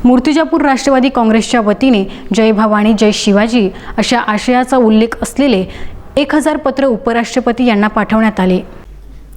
मूर्तिजापूर राष्ट्रवादी काँग्रेसच्या वतीने जय भवानी जय शिवाजी अशा आशयाचा उल्लेख असलेले 1000 पत्र उपराष्ट्रपती यांना पाठवण्यात आले।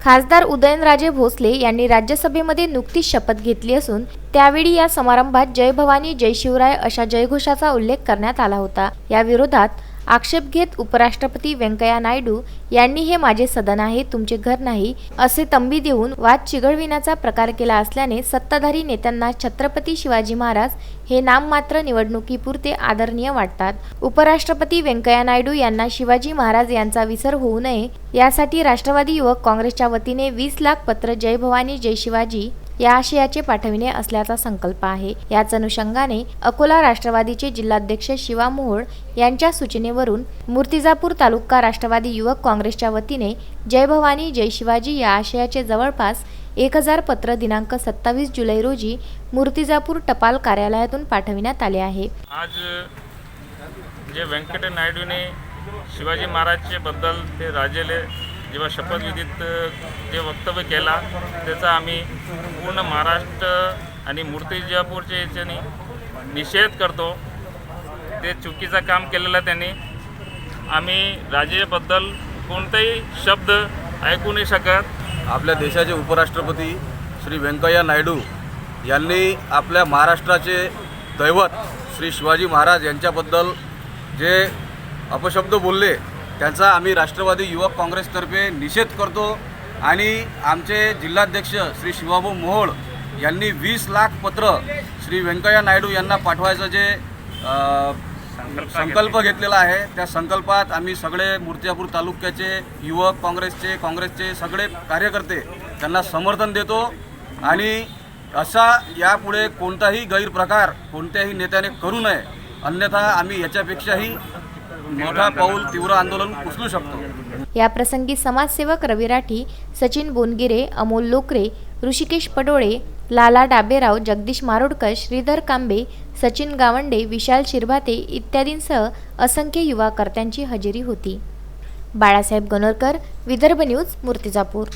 खासदार उदयनराजे भोसले यांनी राज्यसभेमध्ये नुकतीच शपथ घेतली असून त्यावेळी या समारंभात जय भवानी जय शिवराय अशा जयघोषाचा उल्लेख करण्यात आला होता। या विरोधात आक्षेप घेत उपराष्ट्रपती व्यंकय्या नायडू यांनी हे माझे सदन आहे, तुमचे घर नाही असे तंबी देऊन वाद चिघळविण्याचा प्रकार केला असल्याने सत्ताधारी नेत्यांना छत्रपती शिवाजी महाराज हे नाममात्र निवडणुकीपुरते आदरणीय वाटतात। उपराष्ट्रपती व्यंकय्या नायडू यांना शिवाजी महाराज यांचा विसर होऊ नये यासाठी राष्ट्रवादी युवक काँग्रेसच्या वतीने 20 लाख पत्र जय भवानी जय शिवाजी या आशयाचे पाठविणे असल्याचा संकल्प आहे। याच अनुषंगाने अकोला राष्ट्रवादीचे जिल्हाध्यक्ष शिवा मोहोळ यांच्या सूचनेवरून मूर्तिजापूर तालुका राष्ट्रवादी युवक काँग्रेसच्या वतीने जय भवानी जय शिवाजी या आशयाचे जवळपास 1000 पत्र दिनांक 27 जुलै रोजी मूर्तिजापूर टपाल कार्यालयातून पाठविण्यात आले आहे। आज जे व्यंकय्या नायडूने शिवाजी महाराजचे बद्दल ते राजेले जेव्हा शपथविधीत जे वक्तव्य केला त्याचा आम्ही पूर्ण महाराष्ट्र आणि मूर्तिजापूरच्या याच्याने निषेध करतो। ते चुकीचं काम केलेलं त्यांनी आम्ही राजेबद्दल कोणताही शब्द ऐकू नाही शकत। आपल्या देशाचे उपराष्ट्रपती श्री व्यंकय्या नायडू यांनी आपल्या महाराष्ट्राचे दैवत श्री शिवाजी महाराज यांच्याबद्दल जे अपशब्द बोलले त्यांचा आम्ही राष्ट्रवादी युवक काँग्रेसतर्फे निषेध करतो आणि आमचे जिल्हाध्यक्ष श्री शिवाभाऊ मोहोळ यांनी 20 लाख पत्र श्री व्यंकय्या नायडू यांना पाठवायचं जे संकल्प घेतलेला आहे त्या संकल्पात आम्ही सगळे मूर्तिजापूर तालुक्याचे युवक काँग्रेसचे सगळे कार्यकर्ते त्यांना समर्थन देतो आणि असा यापुढे कोणताही गैरप्रकार कोणत्याही नेत्याने करू नये, अन्यथा आम्ही याच्यापेक्षाही मोठा पाऊल तीव्र आंदोलन उचलू शकतो। या प्रसंगी समाजसेवक रवी राठी, सचिन बोनगिरे, अमोल लोकरे, ऋषिकेश पडोळे, लाला डाबेराव, जगदीश मारोडकर, श्रीधर कांबे, सचिन गावंडे, विशाल शिरभाते इत्यादींसह असंख्य युवा कर्त्यांची हजेरी होती। बाळासाहेब गणोरकर, विदर्भ न्यूज, मूर्तिजापूर।